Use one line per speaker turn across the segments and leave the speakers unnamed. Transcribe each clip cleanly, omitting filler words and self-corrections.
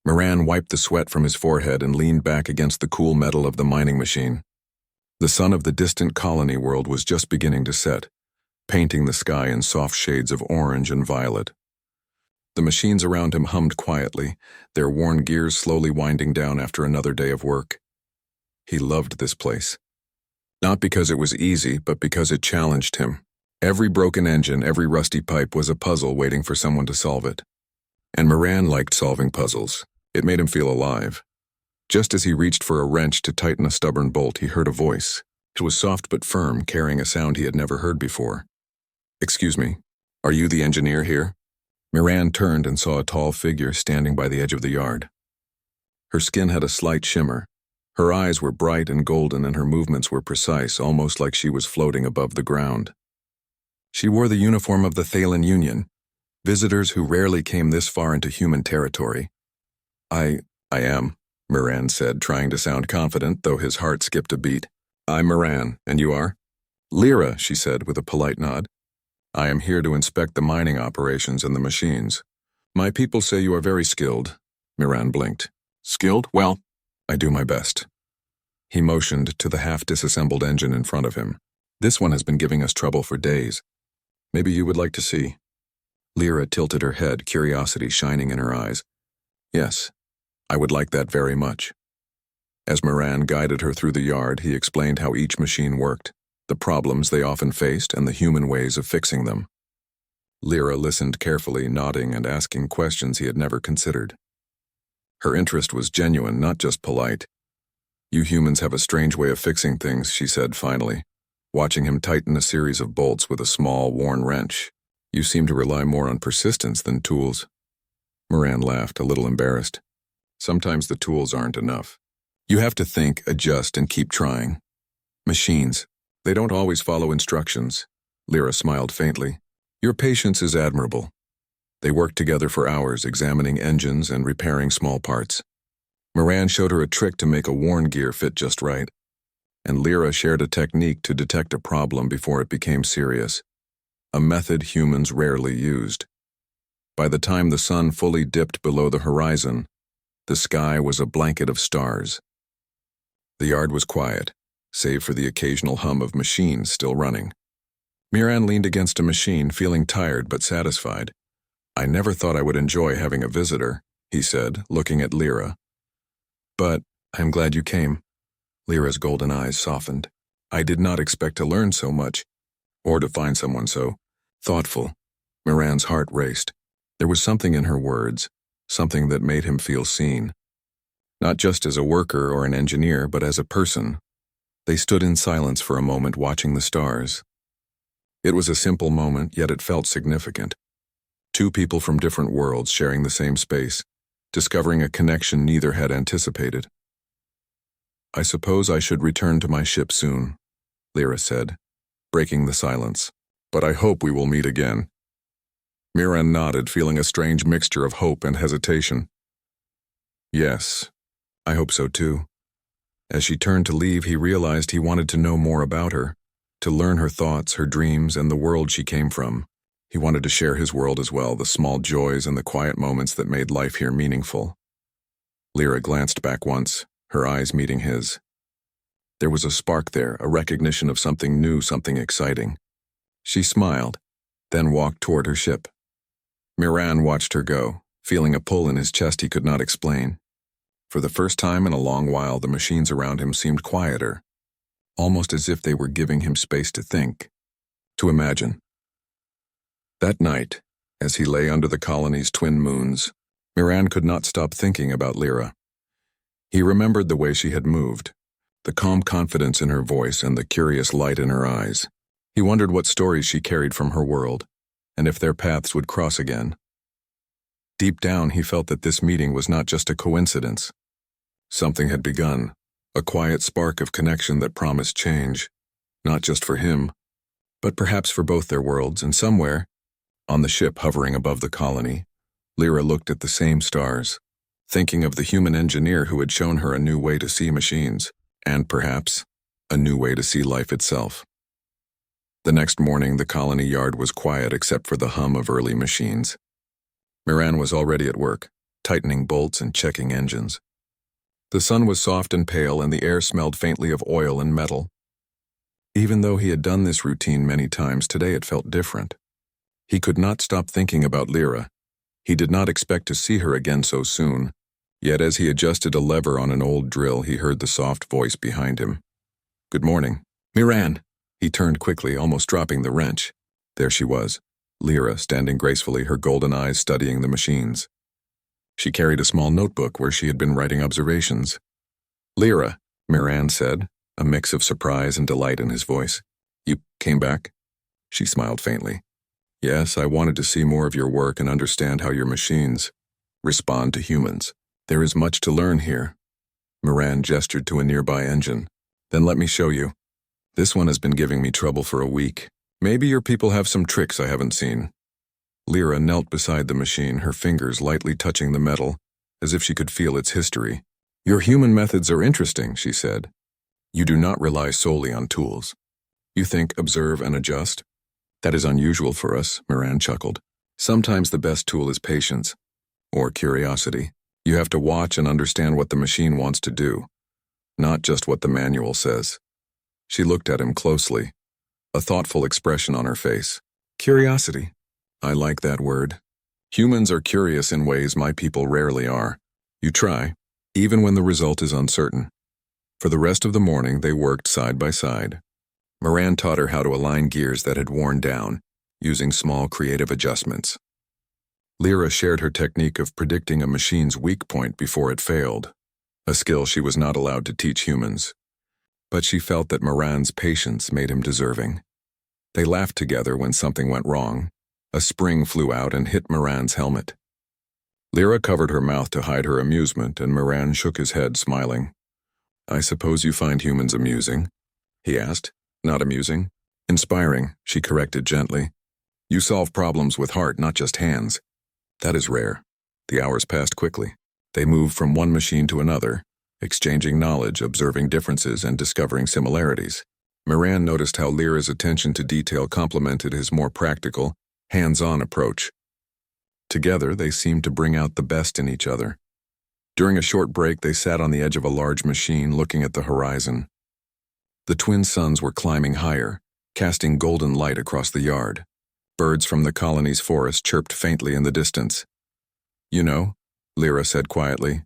Moran wiped the sweat from his forehead and leaned back against the cool metal of the mining machine. The sun of the distant colony world was just beginning to set, painting the sky in soft shades of orange and violet. The machines around him hummed quietly, their worn gears slowly winding down after another day of work. He loved this place. Not because it was easy, but because it challenged him. Every broken engine, every rusty pipe was a puzzle waiting for someone to solve it. And Moran liked solving puzzles. It made him feel alive. Just as he reached for a wrench to tighten a stubborn bolt, he heard a voice. It was soft but firm, carrying a sound he had never heard before. "Excuse me, are you the engineer here?" Moran turned and saw a tall figure standing by the edge of the yard. Her skin had a slight shimmer. Her eyes were bright and golden and her movements were precise, almost like she was floating above the ground. She wore the uniform of the Thalen Union, visitors who rarely came this far into human territory. I am," Moran said, trying to sound confident, though his heart skipped a beat. "I'm Moran, and you are?" "Lyra," she said with a polite nod. "I am here to inspect the mining operations and the machines. My people say you are very skilled." Moran blinked. "Skilled? Well, I do my best." He motioned to the half-disassembled engine in front of him. "This one has been giving us trouble for days. Maybe you would like to see." Lyra tilted her head, curiosity shining in her eyes. "Yes, I would like that very much." As Moran guided her through the yard, he explained how each machine worked, the problems they often faced, and the human ways of fixing them. Lyra listened carefully, nodding and asking questions he had never considered. Her interest was genuine, not just polite. "You humans have a strange way of fixing things," she said finally, watching him tighten a series of bolts with a small, worn wrench. "You seem to rely more on persistence than tools." Moran laughed, a little embarrassed. "Sometimes the tools aren't enough. You have to think, adjust, and keep trying. Machines, they don't always follow instructions." Lyra smiled faintly. "Your patience is admirable." They worked together for hours, examining engines and repairing small parts. Moran showed her a trick to make a worn gear fit just right, and Lyra shared a technique to detect a problem before it became serious, a method humans rarely used. By the time the sun fully dipped below the horizon, the sky was a blanket of stars. The yard was quiet, save for the occasional hum of machines still running. Moran leaned against a machine, feeling tired but satisfied. "I never thought I would enjoy having a visitor," he said, looking at Lyra. "But I'm glad you came." Lyra's golden eyes softened. "I did not expect to learn so much, or to find someone so thoughtful." Moran's heart raced. There was something in her words, something that made him feel seen. Not just as a worker or an engineer, but as a person. They stood in silence for a moment, watching the stars. It was a simple moment, yet it felt significant. Two people from different worlds sharing the same space, discovering a connection neither had anticipated. "I suppose I should return to my ship soon," Lyra said, breaking the silence. "But I hope we will meet again." Moran nodded, feeling a strange mixture of hope and hesitation. "Yes, I hope so too." As she turned to leave, he realized he wanted to know more about her, to learn her thoughts, her dreams, and the world she came from. He wanted to share his world as well, the small joys and the quiet moments that made life here meaningful. Lyra glanced back once, her eyes meeting his. There was a spark there, a recognition of something new, something exciting. She smiled, then walked toward her ship. Moran watched her go, feeling a pull in his chest he could not explain. For the first time in a long while, the machines around him seemed quieter, almost as if they were giving him space to think, to imagine. That night, as he lay under the colony's twin moons, Moran could not stop thinking about Lyra. He remembered the way she had moved, the calm confidence in her voice and the curious light in her eyes. He wondered what stories she carried from her world, and if their paths would cross again. Deep down, he felt that this meeting was not just a coincidence. Something had begun, a quiet spark of connection that promised change, not just for him, but perhaps for both their worlds, and somewhere, on the ship hovering above the colony, Lyra looked at the same stars, thinking of the human engineer who had shown her a new way to see machines, and perhaps, a new way to see life itself. The next morning, the colony yard was quiet except for the hum of early machines. Moran was already at work, tightening bolts and checking engines. The sun was soft and pale, and the air smelled faintly of oil and metal. Even though he had done this routine many times, today it felt different. He could not stop thinking about Lyra. He did not expect to see her again so soon. Yet as he adjusted a lever on an old drill, he heard the soft voice behind him. "Good morning." "Miran." He turned quickly, almost dropping the wrench. There she was, Lyra, standing gracefully, her golden eyes studying the machines. She carried a small notebook where she had been writing observations. "Lyra," Miran said, a mix of surprise and delight in his voice. "You came back?" She smiled faintly. "Yes, I wanted to see more of your work and understand how your machines respond to humans. There is much to learn here." Miran gestured to a nearby engine. "Then let me show you. This one has been giving me trouble for a week. Maybe your people have some tricks I haven't seen." Lyra knelt beside the machine, her fingers lightly touching the metal, as if she could feel its history. "Your human methods are interesting," she said. "You do not rely solely on tools. You think, observe, and adjust." "That is unusual for us," Miran chuckled. "Sometimes the best tool is patience, or curiosity. You have to watch and understand what the machine wants to do, not just what the manual says." She looked at him closely, a thoughtful expression on her face. "Curiosity. I like that word. Humans are curious in ways my people rarely are. You try, even when the result is uncertain." For the rest of the morning, they worked side by side. Miran taught her how to align gears that had worn down, using small creative adjustments. Lyra shared her technique of predicting a machine's weak point before it failed, a skill she was not allowed to teach humans. But she felt that Miran's patience made him deserving. They laughed together when something went wrong. A spring flew out and hit Miran's helmet. Lyra covered her mouth to hide her amusement, and Miran shook his head, smiling. "I suppose you find humans amusing?" he asked. "Not amusing. Inspiring," she corrected gently. "You solve problems with heart, not just hands. That is rare." The hours passed quickly. They moved from one machine to another, exchanging knowledge, observing differences, and discovering similarities. Miran noticed how Lyra's attention to detail complemented his more practical, hands-on approach. Together, they seemed to bring out the best in each other. During a short break, they sat on the edge of a large machine, looking at the horizon. The twin suns were climbing higher, casting golden light across the yard. Birds from the colony's forest chirped faintly in the distance. "You know," Lyra said quietly,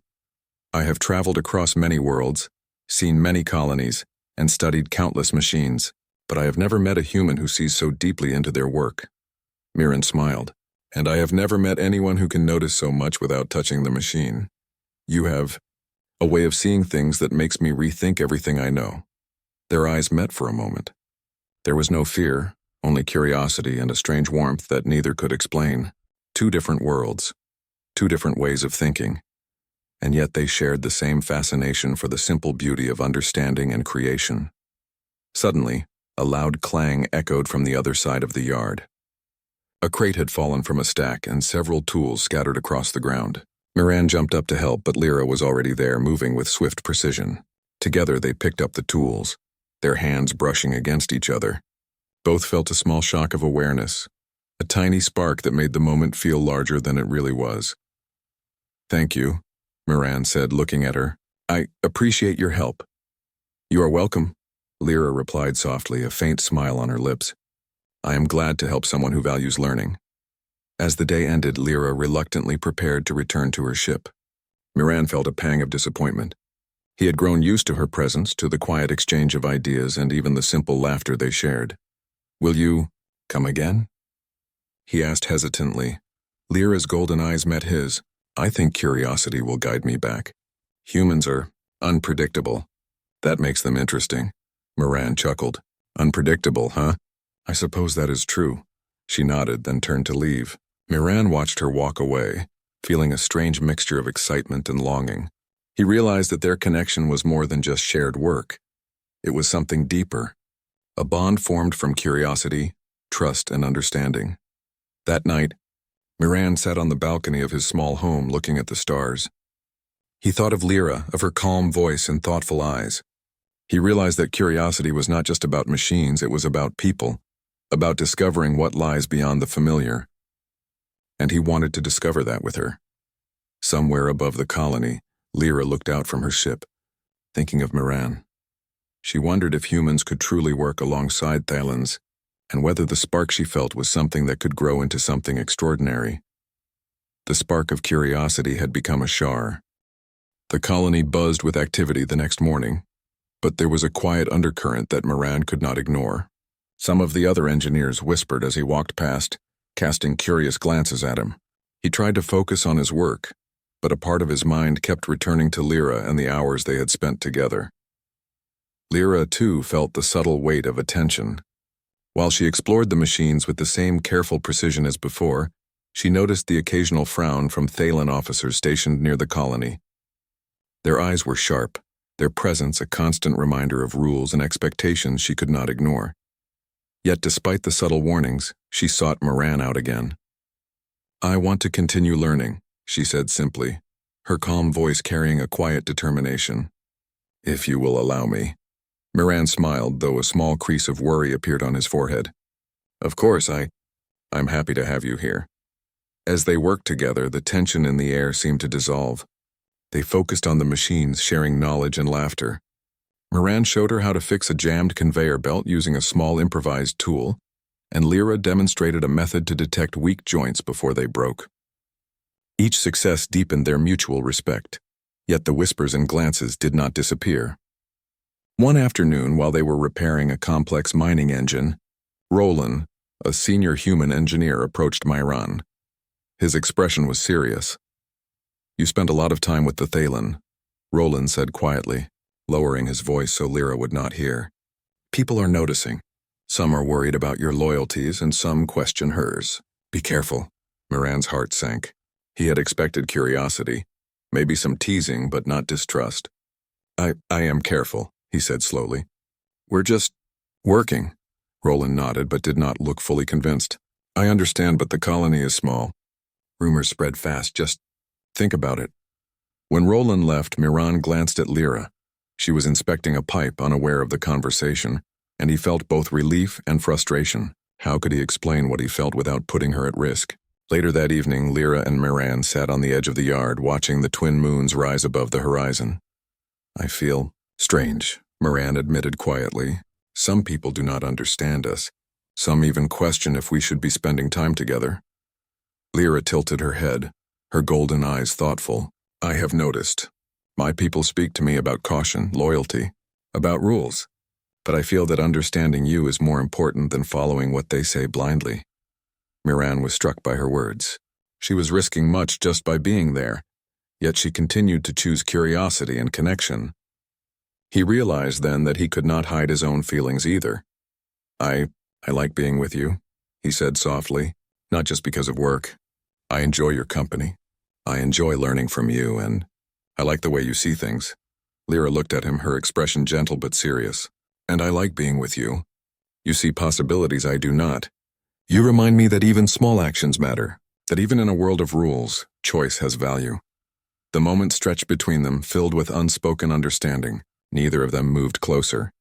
"I have traveled across many worlds, seen many colonies, and studied countless machines, but I have never met a human who sees so deeply into their work." Miran smiled. "And I have never met anyone who can notice so much without touching the machine. You have a way of seeing things that makes me rethink everything I know." Their eyes met for a moment. There was no fear, only curiosity and a strange warmth that neither could explain. Two different worlds, two different ways of thinking, and yet they shared the same fascination for the simple beauty of understanding and creation. Suddenly, a loud clang echoed from the other side of the yard. A crate had fallen from a stack, and several tools scattered across the ground. Miran jumped up to help, but Lyra was already there, moving with swift precision. Together they picked up the tools, their hands brushing against each other. Both felt a small shock of awareness, a tiny spark that made the moment feel larger than it really was. "Thank you," Miran said, looking at her. "I appreciate your help." "You are welcome," Lyra replied softly, a faint smile on her lips. "I am glad to help someone who values learning." As the day ended, Lyra reluctantly prepared to return to her ship. Miran felt a pang of disappointment. He had grown used to her presence, to the quiet exchange of ideas, and even the simple laughter they shared. "Will you come again?" he asked hesitantly. Lyra's golden eyes met his. "I think curiosity will guide me back. Humans are unpredictable. That makes them interesting." Miran chuckled. "Unpredictable, huh? I suppose that is true." She nodded, then turned to leave. Miran watched her walk away, feeling a strange mixture of excitement and longing. He realized that their connection was more than just shared work. It was something deeper, a bond formed from curiosity, trust, and understanding. That night, Miran sat on the balcony of his small home looking at the stars. He thought of Lyra, of her calm voice and thoughtful eyes. He realized that curiosity was not just about machines, it was about people, about discovering what lies beyond the familiar. And he wanted to discover that with her. Somewhere above the colony, Lyra looked out from her ship, thinking of Moran. She wondered if humans could truly work alongside Thalans, and whether the spark she felt was something that could grow into something extraordinary. The spark of curiosity had become a char. The colony buzzed with activity the next morning, but there was a quiet undercurrent that Moran could not ignore. Some of the other engineers whispered as he walked past, casting curious glances at him. He tried to focus on his work, but a part of his mind kept returning to Lyra and the hours they had spent together. Lyra, too, felt the subtle weight of attention. While she explored the machines with the same careful precision as before, she noticed the occasional frown from Thalan officers stationed near the colony. Their eyes were sharp, their presence a constant reminder of rules and expectations she could not ignore. Yet despite the subtle warnings, she sought Moran out again. "I want to continue learning," she said simply, her calm voice carrying a quiet determination. "If you will allow me." Moran smiled, though a small crease of worry appeared on his forehead. "Of course, I'm happy to have you here." As they worked together, the tension in the air seemed to dissolve. They focused on the machines, sharing knowledge and laughter. Moran showed her how to fix a jammed conveyor belt using a small improvised tool, and Lyra demonstrated a method to detect weak joints before they broke. Each success deepened their mutual respect, yet the whispers and glances did not disappear. One afternoon, while they were repairing a complex mining engine, Roland, a senior human engineer, approached Myron. His expression was serious. "You spent a lot of time with the Thalan," Roland said quietly, lowering his voice so Lyra would not hear. "People are noticing. Some are worried about your loyalties and some question hers. Be careful." Moran's heart sank. He had expected curiosity, maybe some teasing, but not distrust. I am careful," he said slowly. "We're just working." Roland nodded but did not look fully convinced. "I understand, but the colony is small. Rumors spread fast, just think about it." When Roland left, Miran glanced at Lyra. She was inspecting a pipe, unaware of the conversation, and he felt both relief and frustration. How could he explain what he felt without putting her at risk? Later that evening, Lyra and Moran sat on the edge of the yard, watching the twin moons rise above the horizon. "I feel strange," Moran admitted quietly. "Some people do not understand us. Some even question if we should be spending time together." Lyra tilted her head, her golden eyes thoughtful. "I have noticed. My people speak to me about caution, loyalty, about rules. But I feel that understanding you is more important than following what they say blindly." Moran was struck by her words. She was risking much just by being there, yet she continued to choose curiosity and connection. He realized then that he could not hide his own feelings either. I like being with you," he said softly, "not just because of work. I enjoy your company. I enjoy learning from you, and I like the way you see things." Lyra looked at him, her expression gentle but serious. "And I like being with you. You see possibilities I do not. You remind me that even small actions matter, that even in a world of rules, choice has value." The moment stretched between them, filled with unspoken understanding. Neither of them moved closer.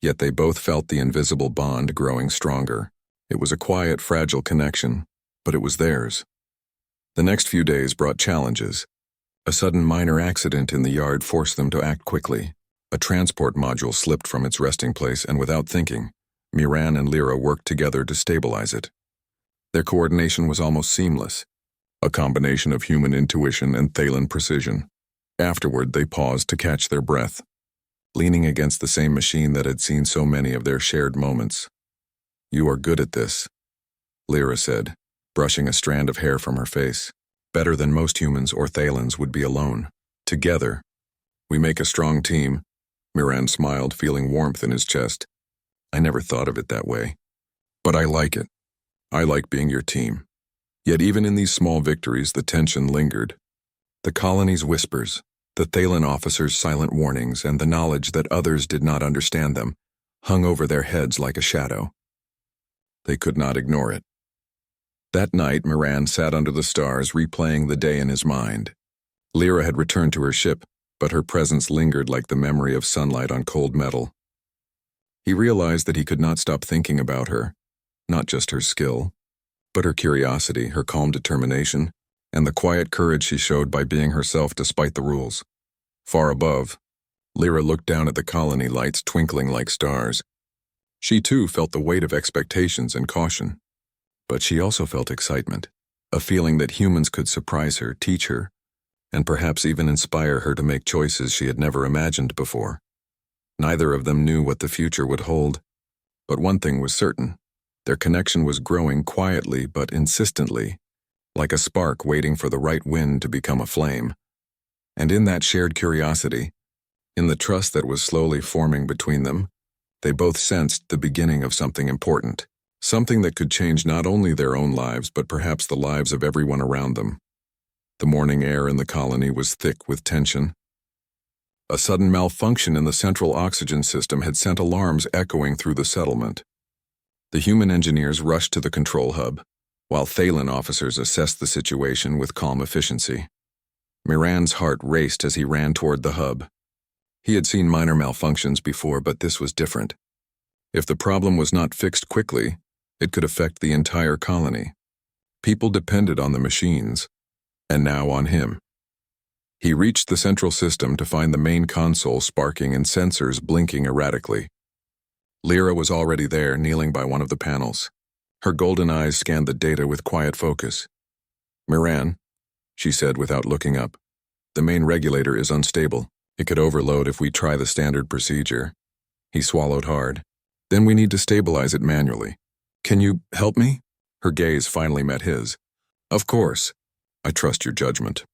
Yet they both felt the invisible bond growing stronger. It was a quiet, fragile connection, but it was theirs. The next few days brought challenges. A sudden minor accident in the yard forced them to act quickly. A transport module slipped from its resting place, and without thinking, Miran and Lyra worked together to stabilize it. Their coordination was almost seamless, a combination of human intuition and Thalan precision. Afterward, they paused to catch their breath, leaning against the same machine that had seen so many of their shared moments. "You are good at this," Lyra said, brushing a strand of hair from her face. "Better than most humans or Thalans would be alone. Together, we make a strong team." Miran smiled, feeling warmth in his chest. "I never thought of it that way. But I like it. I like being your team." Yet even in these small victories, the tension lingered. The colony's whispers, the Thalan officers' silent warnings, and the knowledge that others did not understand them hung over their heads like a shadow. They could not ignore it. That night, Moran sat under the stars, replaying the day in his mind. Lyra had returned to her ship, but her presence lingered like the memory of sunlight on cold metal. He realized that he could not stop thinking about her, not just her skill, but her curiosity, her calm determination, and the quiet courage she showed by being herself despite the rules. Far above, Lyra looked down at the colony lights twinkling like stars. She too felt the weight of expectations and caution. But she also felt excitement, a feeling that humans could surprise her, teach her, and perhaps even inspire her to make choices she had never imagined before. Neither of them knew what the future would hold, but one thing was certain. Their connection was growing quietly but insistently, like a spark waiting for the right wind to become a flame. And in that shared curiosity, in the trust that was slowly forming between them, they both sensed the beginning of something important, something that could change not only their own lives but perhaps the lives of everyone around them. The morning air in the colony was thick with tension. A sudden malfunction in the central oxygen system had sent alarms echoing through the settlement. The human engineers rushed to the control hub, while Thalen officers assessed the situation with calm efficiency. Miran's heart raced as he ran toward the hub. He had seen minor malfunctions before, but this was different. If the problem was not fixed quickly, it could affect the entire colony. People depended on the machines, and now on him. He reached the central system to find the main console sparking and sensors blinking erratically. Lyra was already there, kneeling by one of the panels. Her golden eyes scanned the data with quiet focus. "Miran," she said without looking up, "the main regulator is unstable. It could overload if we try the standard procedure." He swallowed hard. "Then we need to stabilize it manually. Can you help me?" Her gaze finally met his. "Of course. I trust your judgment."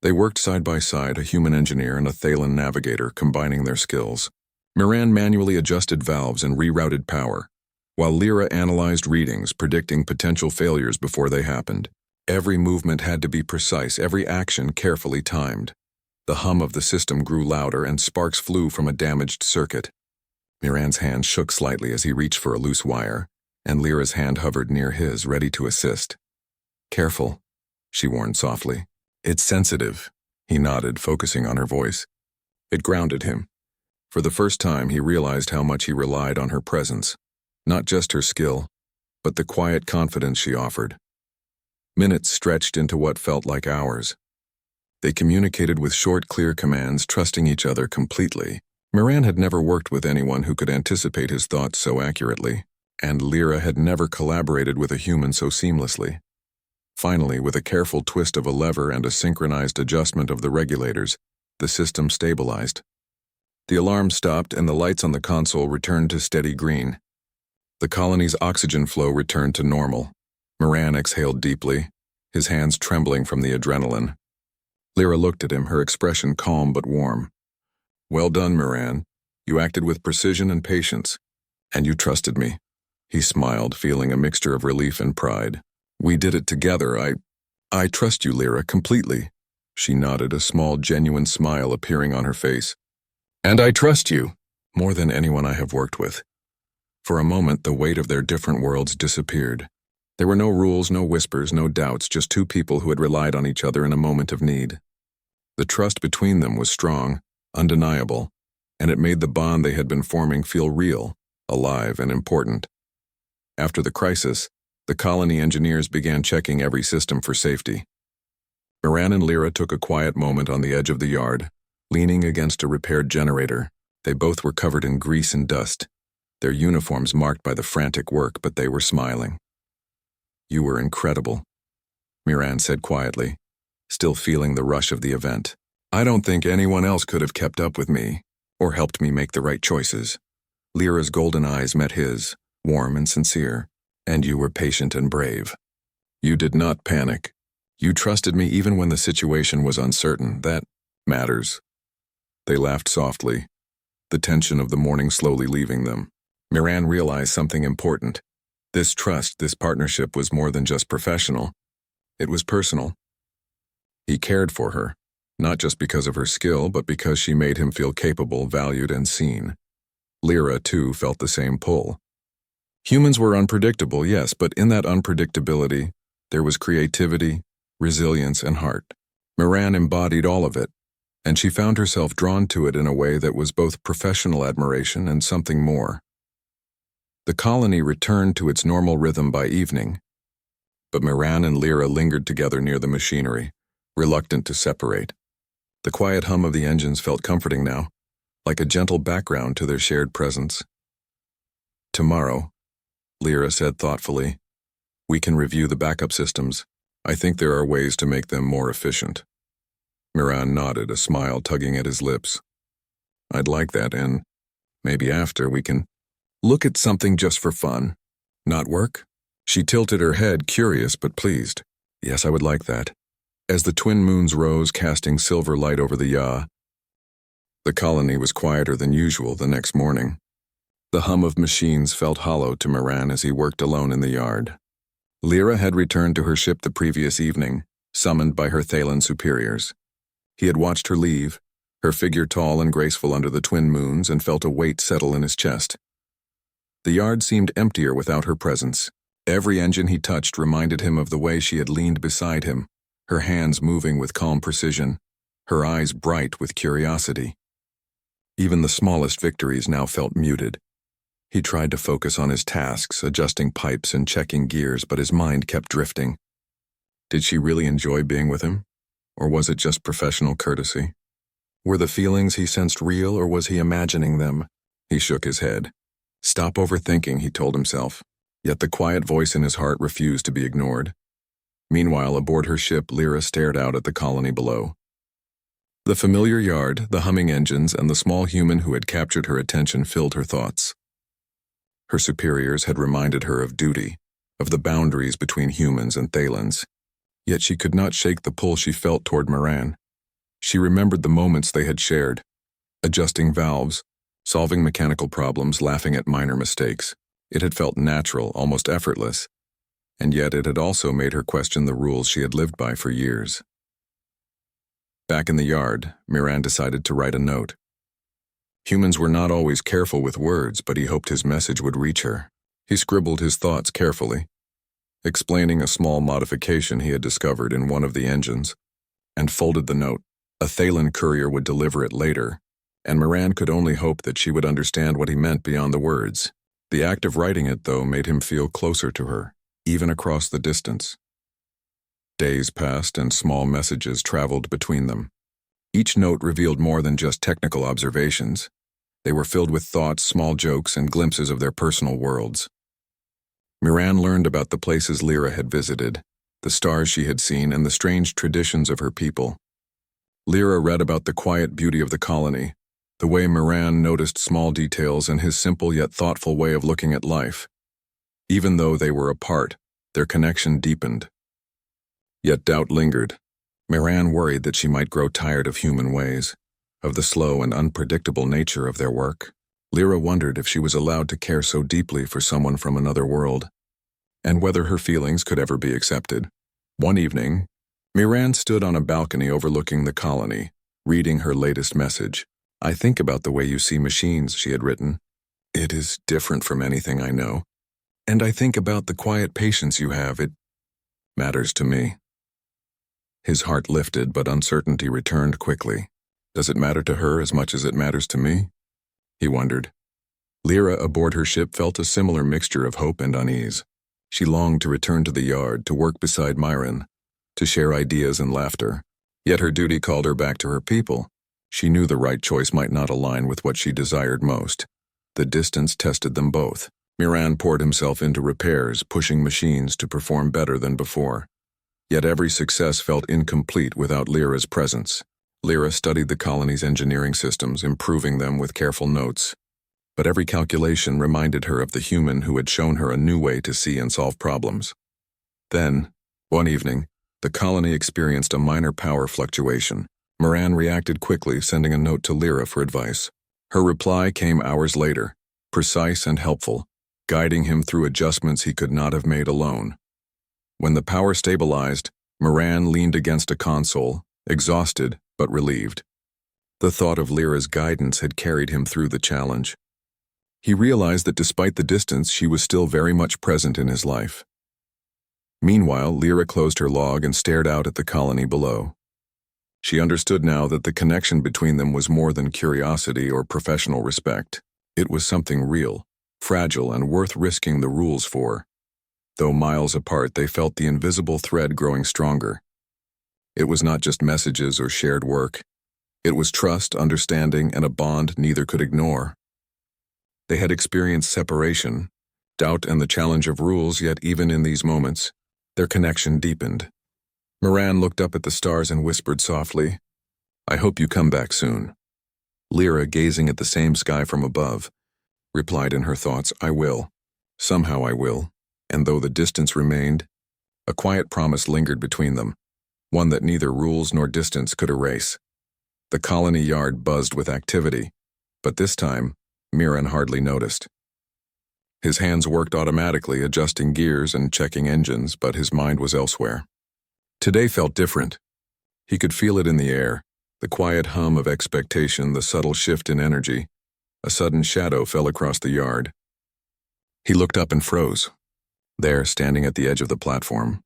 They worked side by side, a human engineer and a Thalen navigator, combining their skills. Miran manually adjusted valves and rerouted power, while Lyra analyzed readings, predicting potential failures before they happened. Every movement had to be precise, every action carefully timed. The hum of the system grew louder and sparks flew from a damaged circuit. Miran's hand shook slightly as he reached for a loose wire, and Lyra's hand hovered near his, ready to assist. "Careful," she warned softly. "It's sensitive." He nodded, focusing on her voice. It grounded him. For the first time, he realized how much he relied on her presence. Not just her skill, but the quiet confidence she offered. Minutes stretched into what felt like hours. They communicated with short, clear commands, trusting each other completely. Miran had never worked with anyone who could anticipate his thoughts so accurately, and Lyra had never collaborated with a human so seamlessly. Finally, with a careful twist of a lever and a synchronized adjustment of the regulators, the system stabilized. The alarm stopped and the lights on the console returned to steady green. The colony's oxygen flow returned to normal. Miran exhaled deeply, his hands trembling from the adrenaline. Lyra looked at him, her expression calm but warm. "Well done, Miran. You acted with precision and patience. And you trusted me." He smiled, feeling a mixture of relief and pride. "We did it together. I trust you, Lyra, completely." She nodded, a small, genuine smile appearing on her face. "And I trust you, more than anyone I have worked with." For a moment, the weight of their different worlds disappeared. There were no rules, no whispers, no doubts, just two people who had relied on each other in a moment of need. The trust between them was strong, undeniable, and it made the bond they had been forming feel real, alive, and important. After the crisis, the colony engineers began checking every system for safety. Miran and Lyra took a quiet moment on the edge of the yard, leaning against a repaired generator. They both were covered in grease and dust, their uniforms marked by the frantic work, but they were smiling. "You were incredible," Miran said quietly, still feeling the rush of the event. "I don't think anyone else could have kept up with me, or helped me make the right choices." Lyra's golden eyes met his, warm and sincere. "And you were patient and brave. You did not panic. You trusted me even when the situation was uncertain. That matters." They laughed softly, the tension of the morning slowly leaving them. Miran realized something important. This trust, this partnership was more than just professional. It was personal. He cared for her, not just because of her skill, but because she made him feel capable, valued, and seen. Lyra, too, felt the same pull. Humans were unpredictable, yes, but in that unpredictability, there was creativity, resilience, and heart. Miran embodied all of it, and she found herself drawn to it in a way that was both professional admiration and something more. The colony returned to its normal rhythm by evening. but Moran and Lyra lingered together near the machinery, reluctant to separate. The quiet hum of the engines felt comforting now, like a gentle background to their shared presence. "Tomorrow," Lyra said thoughtfully, "we can review the backup systems. I think there are ways to make them more efficient." Moran nodded, a smile tugging at his lips. "I'd like that, and maybe after we can look at something just for fun. Not work?" She tilted her head, curious but pleased. "Yes, I would like that." As the twin moons rose, casting silver light over the yacht, the colony was quieter than usual the next morning. The hum of machines felt hollow to Moran as he worked alone in the yard. Lyra had returned to her ship the previous evening, summoned by her Thaylen superiors. He had watched her leave, her figure tall and graceful under the twin moons, and felt a weight settle in his chest. The yard seemed emptier without her presence. Every engine he touched reminded him of the way she had leaned beside him, her hands moving with calm precision, her eyes bright with curiosity. Even the smallest victories now felt muted. He tried to focus on his tasks, adjusting pipes and checking gears, but his mind kept drifting. Did she really enjoy being with him? Or was it just professional courtesy? Were the feelings he sensed real, or was he imagining them? He shook his head. Stop overthinking, he told himself. Yet the quiet voice in his heart refused to be ignored. Meanwhile, aboard her ship, Lyra stared out at the colony below. The familiar yard, the humming engines, and the small human who had captured her attention filled her thoughts. Her superiors had reminded her of duty, of the boundaries between humans and Thaylens. Yet she could not shake the pull she felt toward Moran. She remembered the moments they had shared, adjusting valves, solving mechanical problems, laughing at minor mistakes. It had felt natural, almost effortless, and yet it had also made her question the rules she had lived by for years. Back in the yard, Moran decided to write a note. Humans were not always careful with words, but he hoped his message would reach her. He scribbled his thoughts carefully, explaining a small modification he had discovered in one of the engines, and folded the note. A Thaylen courier would deliver it later, and Moran could only hope that she would understand what he meant beyond the words. The act of writing it, though, made him feel closer to her, even across the distance. Days passed and small messages traveled between them. Each note revealed more than just technical observations. They were filled with thoughts, small jokes, and glimpses of their personal worlds. Moran learned about the places Lyra had visited, the stars she had seen, and the strange traditions of her people. Lyra read about the quiet beauty of the colony, the way Moran noticed small details, and his simple yet thoughtful way of looking at life. Even though they were apart, their connection deepened. Yet doubt lingered. Moran worried that she might grow tired of human ways, of the slow and unpredictable nature of their work. Lyra wondered if she was allowed to care so deeply for someone from another world, and whether her feelings could ever be accepted. One evening, Moran stood on a balcony overlooking the colony, reading her latest message. "I think about the way you see machines," she had written. "It is different from anything I know. And I think about the quiet patience you have. It matters to me." His heart lifted, but uncertainty returned quickly. Does it matter to her as much as it matters to me? He wondered. Lyra aboard her ship felt a similar mixture of hope and unease. She longed to return to the yard, to work beside Myron, to share ideas and laughter. Yet her duty called her back to her people. She knew the right choice might not align with what she desired most. The distance tested them both. Moran poured himself into repairs, pushing machines to perform better than before. Yet every success felt incomplete without Lyra's presence. Lyra studied the colony's engineering systems, improving them with careful notes. But every calculation reminded her of the human who had shown her a new way to see and solve problems. Then, one evening, the colony experienced a minor power fluctuation. Moran reacted quickly, sending a note to Lyra for advice. Her reply came hours later, precise and helpful, guiding him through adjustments he could not have made alone. When the power stabilized, Moran leaned against a console, exhausted but relieved. The thought of Lyra's guidance had carried him through the challenge. He realized that despite the distance, she was still very much present in his life. Meanwhile, Lyra closed her log and stared out at the colony below. She understood now that the connection between them was more than curiosity or professional respect. It was something real, fragile, and worth risking the rules for. Though miles apart, they felt the invisible thread growing stronger. It was not just messages or shared work. It was trust, understanding, and a bond neither could ignore. They had experienced separation, doubt, and the challenge of rules, yet even in these moments, their connection deepened. Moran looked up at the stars and whispered softly, "I hope you come back soon." Lyra, gazing at the same sky from above, replied in her thoughts, "I will. Somehow I will." And though the distance remained, a quiet promise lingered between them, one that neither rules nor distance could erase. The colony yard buzzed with activity, but this time, Miran hardly noticed. His hands worked automatically, adjusting gears and checking engines, but his mind was elsewhere. Today felt different. He could feel it in the air, the quiet hum of expectation, the subtle shift in energy. A sudden shadow fell across the yard. He looked up and froze. There, standing at the edge of the platform,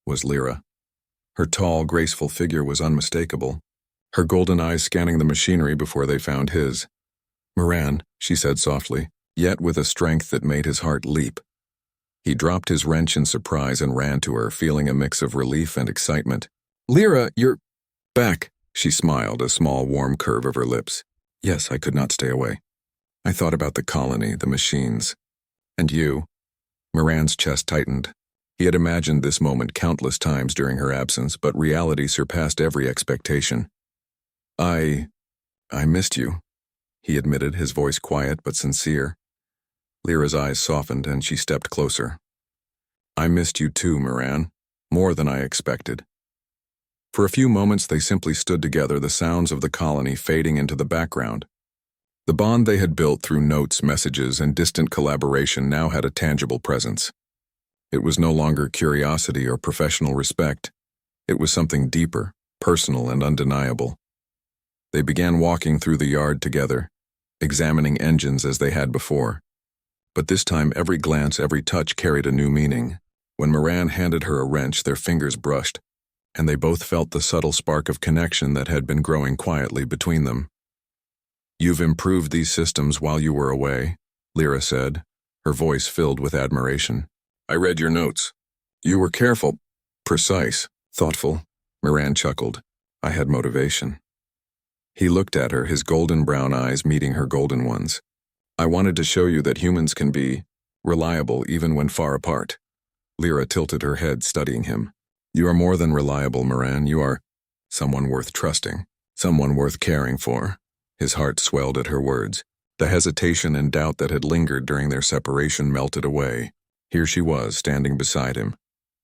was Lyra. Her tall, graceful figure was unmistakable, her golden eyes scanning the machinery before they found his. "Moran," she said softly, yet with a strength that made his heart leap. He dropped his wrench in surprise and ran to her, feeling a mix of relief and excitement. "Lyra, you're back," she smiled, a small, warm curve of her lips. "Yes, I could not stay away. I thought about the colony, the machines. And you." Moran's chest tightened. He had imagined this moment countless times during her absence, but reality surpassed every expectation. I missed you," he admitted, his voice quiet but sincere. Lyra's eyes softened and she stepped closer. "I missed you too, Moran, more than I expected." For a few moments they simply stood together, the sounds of the colony fading into the background. The bond they had built through notes, messages, and distant collaboration now had a tangible presence. It was no longer curiosity or professional respect. It was something deeper, personal, and undeniable. They began walking through the yard together, examining engines as they had before. But this time every glance, every touch carried a new meaning. When Moran handed her a wrench, their fingers brushed, and they both felt the subtle spark of connection that had been growing quietly between them. "You've improved these systems while you were away," Lyra said, her voice filled with admiration. "I read your notes. You were careful, precise, thoughtful." Moran chuckled. "I had motivation." He looked at her, his golden brown eyes meeting her golden ones. "I wanted to show you that humans can be reliable even when far apart." Lyra tilted her head, studying him. "You are more than reliable, Moran. You are someone worth trusting, someone worth caring for." His heart swelled at her words. The hesitation and doubt that had lingered during their separation melted away. Here she was, standing beside him,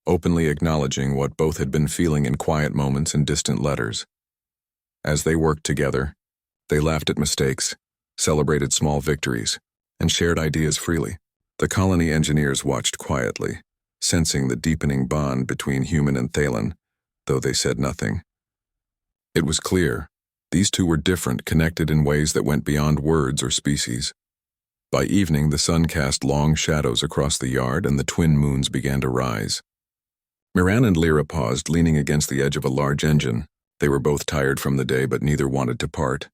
openly acknowledging what both had been feeling in quiet moments and distant letters. As they worked together, they laughed at mistakes, celebrated small victories, and shared ideas freely. The colony engineers watched quietly, sensing the deepening bond between human and Thalen, though they said nothing. It was clear, these two were different, connected in ways that went beyond words or species. By evening, the sun cast long shadows across the yard and the twin moons began to rise. Moran and Lyra paused, leaning against the edge of a large engine. They were both tired from the day, but neither wanted to part.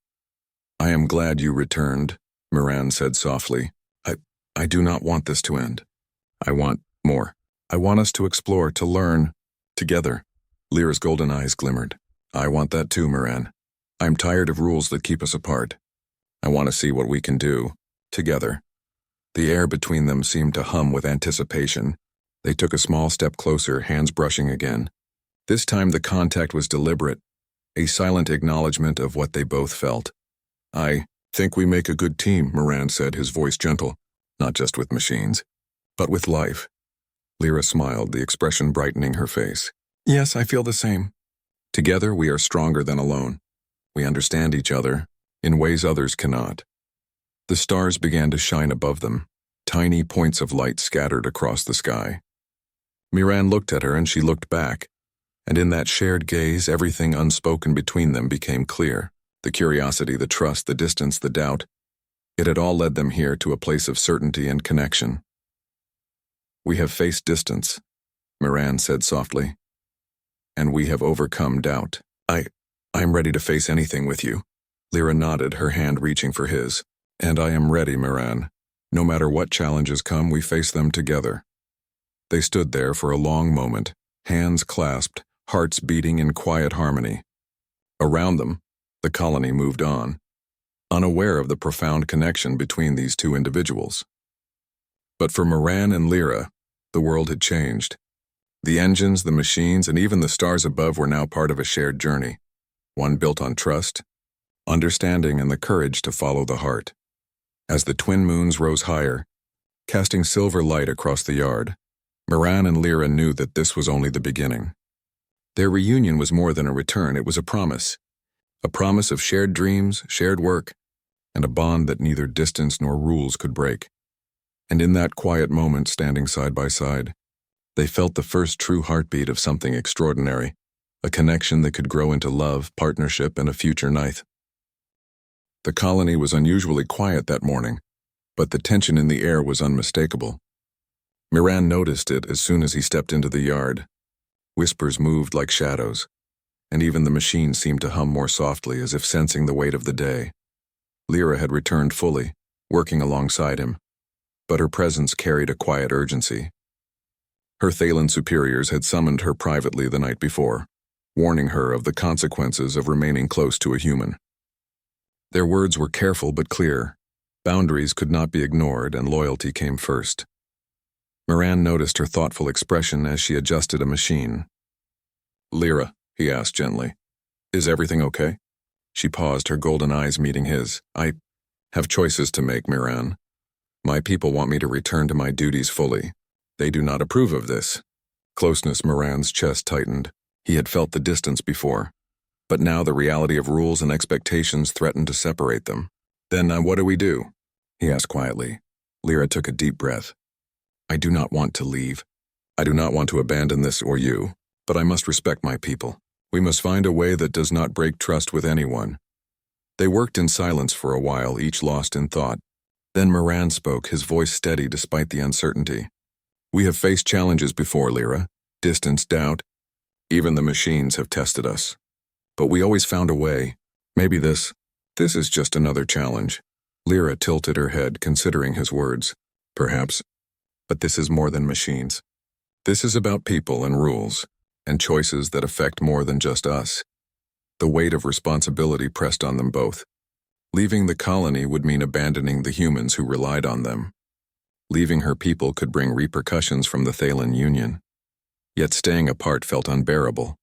"I am glad you returned," Moran said softly. I do not want this to end. I want more. I want us to explore, to learn, together." Lyra's golden eyes glimmered. "I want that too, Moran. I'm tired of rules that keep us apart. I want to see what we can do, together." The air between them seemed to hum with anticipation. They took a small step closer, hands brushing again. This time the contact was deliberate, a silent acknowledgement of what they both felt. "I think we make a good team," Moran said, his voice gentle, "not just with machines, but with life." Lyra smiled, the expression brightening her face. "Yes, I feel the same. Together we are stronger than alone. We understand each other in ways others cannot." The stars began to shine above them, tiny points of light scattered across the sky. Moran looked at her and she looked back, and in that shared gaze everything unspoken between them became clear. The curiosity, the trust, the distance, the doubt. It had all led them here to a place of certainty and connection. "We have faced distance," Moran said softly, "and we have overcome doubt. I'm ready to face anything with you." Lyra nodded, her hand reaching for his. "And I am ready, Moran. No matter what challenges come, we face them together." They stood there for a long moment, hands clasped, hearts beating in quiet harmony. Around them, the colony moved on, unaware of the profound connection between these two individuals. But for Moran and Lyra, the world had changed. The engines, the machines, and even the stars above were now part of a shared journey, one built on trust, understanding, and the courage to follow the heart. As the twin moons rose higher, casting silver light across the yard, Moran and Lyra knew that this was only the beginning. Their reunion was more than a return, it was a promise of shared dreams, shared work, and a bond that neither distance nor rules could break. And in that quiet moment, standing side by side, they felt the first true heartbeat of something extraordinary, a connection that could grow into love, partnership, and a future night. The colony was unusually quiet that morning, but the tension in the air was unmistakable. Moran noticed it as soon as he stepped into the yard. Whispers moved like shadows, and even the machine seemed to hum more softly, as if sensing the weight of the day. Lyra had returned fully, working alongside him, but her presence carried a quiet urgency. Her Thaylen superiors had summoned her privately the night before, warning her of the consequences of remaining close to a human. Their words were careful but clear. Boundaries could not be ignored, and loyalty came first. Moran noticed her thoughtful expression as she adjusted a machine. "Lyra," he asked gently, "is everything okay?" She paused, her golden eyes meeting his. "I have choices to make, Moran. My people want me to return to my duties fully. They do not approve of this." Closeness, Moran's chest tightened. He had felt the distance before, but now the reality of rules and expectations threatened to separate them. "Then what do we do?" he asked quietly. Lyra took a deep breath. "I do not want to leave. I do not want to abandon this or you, but I must respect my people. We must find a way that does not break trust with anyone." They worked in silence for a while, each lost in thought. Then Moran spoke, his voice steady despite the uncertainty. "We have faced challenges before, Lyra. Distance, doubt. Even the machines have tested us. But we always found a way. Maybe this is just another challenge." Lyra tilted her head, considering his words. "Perhaps. But this is more than machines. This is about people and rules, and choices that affect more than just us." The weight of responsibility pressed on them both. Leaving the colony would mean abandoning the humans who relied on them. Leaving her people could bring repercussions from the Thaylen Union. Yet staying apart felt unbearable.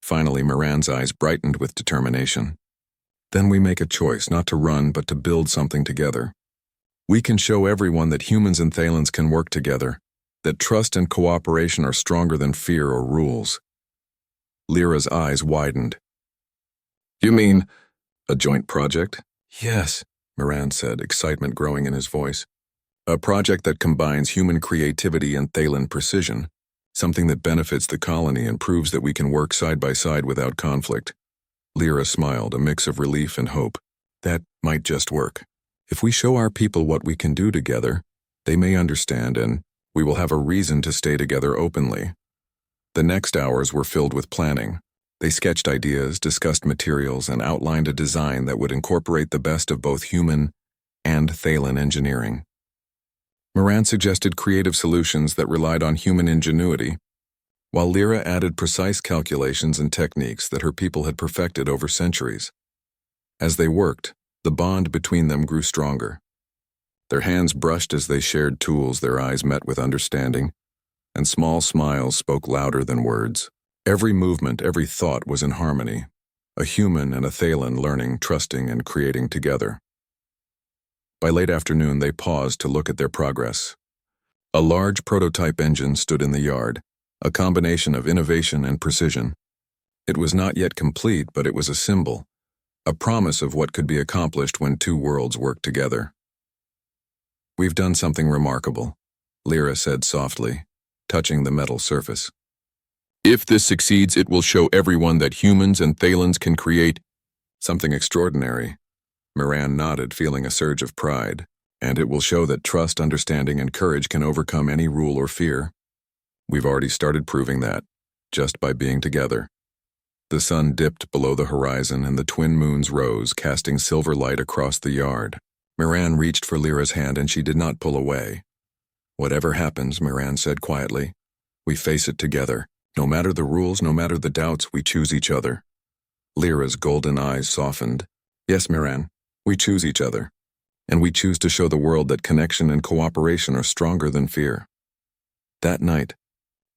Finally, Moran's eyes brightened with determination. "Then we make a choice, not to run, but to build something together. We can show everyone that humans and Thaylens can work together, that trust and cooperation are stronger than fear or rules." Lyra's eyes widened. "You mean a joint project?" "Yes," Moran said, excitement growing in his voice. "A project that combines human creativity and Thaylen precision, something that benefits the colony and proves that we can work side by side without conflict." Lyra smiled, a mix of relief and hope. "That might just work. If we show our people what we can do together, they may understand, and we will have a reason to stay together openly." The next hours were filled with planning. They sketched ideas, discussed materials, and outlined a design that would incorporate the best of both human and Thaylen engineering. Moran suggested creative solutions that relied on human ingenuity, while Lyra added precise calculations and techniques that her people had perfected over centuries. As they worked, the bond between them grew stronger. Their hands brushed as they shared tools, their eyes met with understanding, and small smiles spoke louder than words. Every movement, every thought was in harmony, a human and a Thaylen learning, trusting, and creating together. By late afternoon, they paused to look at their progress. A large prototype engine stood in the yard, a combination of innovation and precision. It was not yet complete, but it was a symbol, a promise of what could be accomplished when two worlds worked together. "We've done something remarkable," Lyra said softly, touching the metal surface. "If this succeeds, it will show everyone that humans and Thaylens can create something extraordinary." Moran nodded, feeling a surge of pride. "And it will show that trust, understanding, and courage can overcome any rule or fear. We've already started proving that, just by being together." The sun dipped below the horizon and the twin moons rose, casting silver light across the yard. Moran reached for Lyra's hand and she did not pull away. Whatever happens, Miran said quietly, we face it together. No matter the rules, no matter the doubts, we choose each other. Lyra's golden eyes softened. Yes, Miran, we choose each other. And we choose to show the world that connection and cooperation are stronger than fear. That night,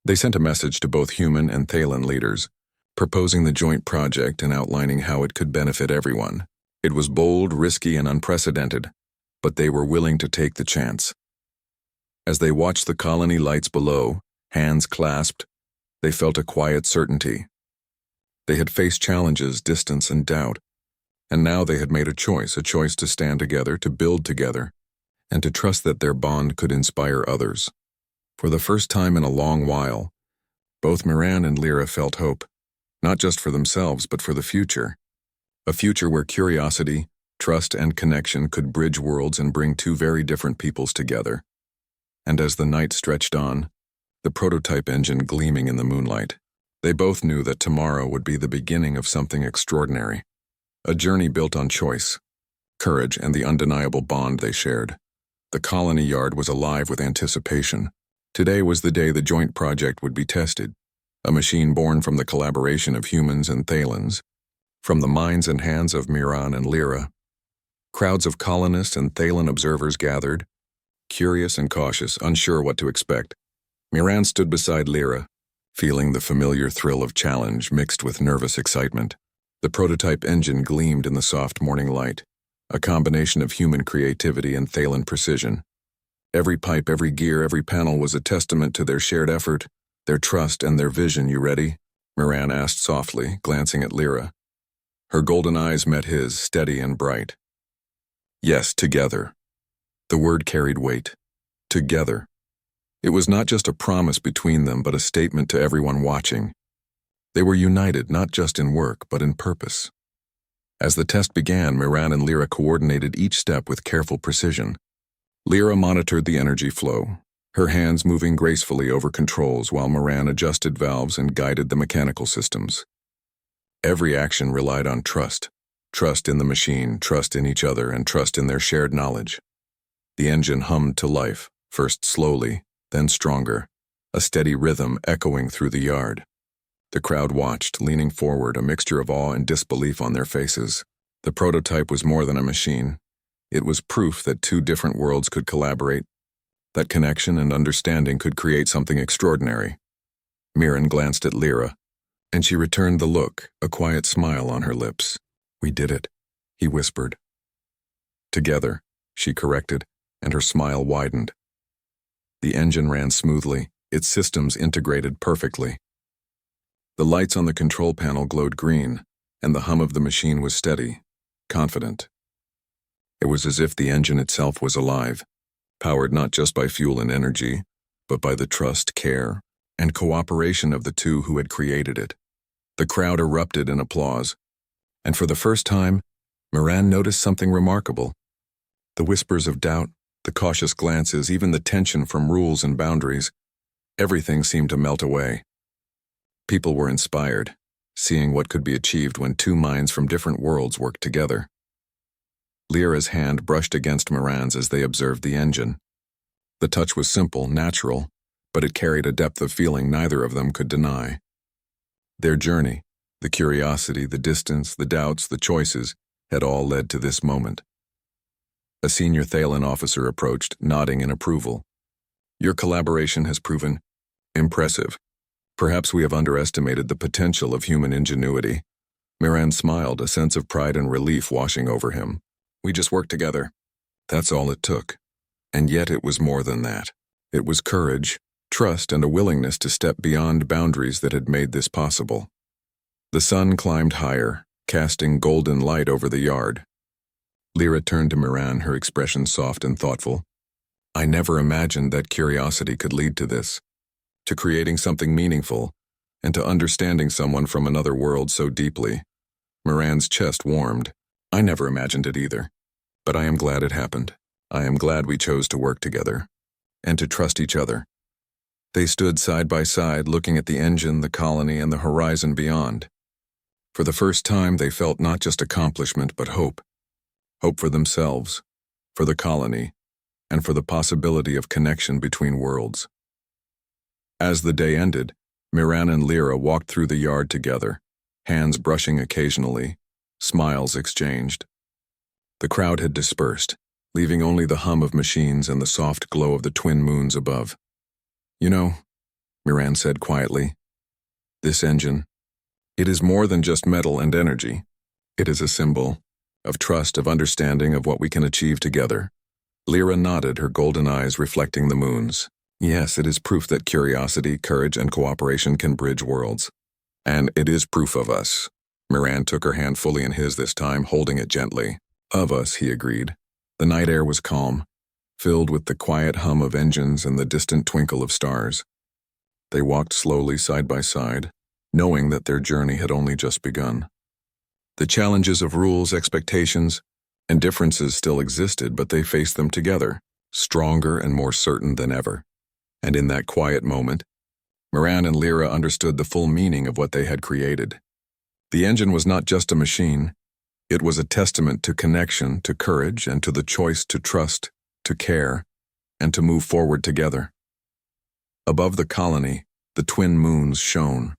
they sent a message to both human and Thaylen leaders, proposing the joint project and outlining how it could benefit everyone. It was bold, risky, and unprecedented, but they were willing to take the chance. As they watched the colony lights below, hands clasped, they felt a quiet certainty. They had faced challenges, distance, and doubt, and now they had made a choice to stand together, to build together, and to trust that their bond could inspire others. For the first time in a long while, both Miran and Lyra felt hope, not just for themselves but for the future. A future where curiosity, trust, and connection could bridge worlds and bring two very different peoples together. And as the night stretched on, the prototype engine gleaming in the moonlight, they both knew that tomorrow would be the beginning of something extraordinary. A journey built on choice, courage, and the undeniable bond they shared. The colony yard was alive with anticipation. Today was the day the joint project would be tested, a machine born from the collaboration of humans and Thaylens, from the minds and hands of Miran and Lyra. Crowds of colonists and Thaylen observers gathered, curious and cautious, unsure what to expect. Miran stood beside Lyra, feeling the familiar thrill of challenge mixed with nervous excitement. The prototype engine gleamed in the soft morning light, a combination of human creativity and Thaylen precision. Every pipe, every gear, every panel was a testament to their shared effort, their trust, and their vision. You ready? Miran asked softly, glancing at Lyra. Her golden eyes met his, steady and bright. Yes, together. The word carried weight. Together. It was not just a promise between them, but a statement to everyone watching. They were united not just in work, but in purpose. As the test began, Miran and Lyra coordinated each step with careful precision. Lyra monitored the energy flow, her hands moving gracefully over controls while Miran adjusted valves and guided the mechanical systems. Every action relied on trust. Trust in the machine, trust in each other, and trust in their shared knowledge. The engine hummed to life, first slowly, then stronger, a steady rhythm echoing through the yard. The crowd watched, leaning forward, a mixture of awe and disbelief on their faces. The prototype was more than a machine. It was proof that two different worlds could collaborate, that connection and understanding could create something extraordinary. Miran glanced at Lyra, and she returned the look, a quiet smile on her lips. We did it, he whispered. Together, she corrected, and her smile widened. The engine ran smoothly, its systems integrated perfectly. The lights on the control panel glowed green, and the hum of the machine was steady, confident. It was as if the engine itself was alive, powered not just by fuel and energy, but by the trust, care, and cooperation of the two who had created it. The crowd erupted in applause, and for the first time, Miran noticed something remarkable. The whispers of doubt, the cautious glances, even the tension from rules and boundaries, everything seemed to melt away. People were inspired, seeing what could be achieved when two minds from different worlds worked together. Lyra's hand brushed against Miran's as they observed the engine. The touch was simple, natural, but it carried a depth of feeling neither of them could deny. Their journey, the curiosity, the distance, the doubts, the choices, had all led to this moment. A senior Thaylen officer approached, nodding in approval. Your collaboration has proven impressive. Perhaps we have underestimated the potential of human ingenuity. Miran smiled, a sense of pride and relief washing over him. We just worked together. That's all it took. And yet it was more than that. It was courage, trust, and a willingness to step beyond boundaries that had made this possible. The sun climbed higher, casting golden light over the yard. Lyra turned to Miran, her expression soft and thoughtful. I never imagined that curiosity could lead to this, to creating something meaningful, and to understanding someone from another world so deeply. Miran's chest warmed. I never imagined it either. But I am glad it happened. I am glad we chose to work together, and to trust each other. They stood side by side, looking at the engine, the colony, and the horizon beyond. For the first time, they felt not just accomplishment, but hope. Hope for themselves, for the colony, and for the possibility of connection between worlds. As the day ended, Miran and Lyra walked through the yard together, hands brushing occasionally, smiles exchanged. The crowd had dispersed, leaving only the hum of machines and the soft glow of the twin moons above. "You know," Miran said quietly, "this engine, it is more than just metal and energy. It is a symbol of trust, of understanding of what we can achieve together." Lyra nodded, her golden eyes reflecting the moons. "Yes, it is proof that curiosity, courage, and cooperation can bridge worlds. And it is proof of us." Miran took her hand fully in his this time, holding it gently. "Of us," he agreed. The night air was calm, filled with the quiet hum of engines and the distant twinkle of stars. They walked slowly side by side, knowing that their journey had only just begun. The challenges of rules, expectations, and differences still existed, but they faced them together, stronger and more certain than ever. And in that quiet moment, Miran and Lyra understood the full meaning of what they had created. The engine was not just a machine. It was a testament to connection, to courage, and to the choice to trust, to care, and to move forward together. Above the colony, the twin moons shone,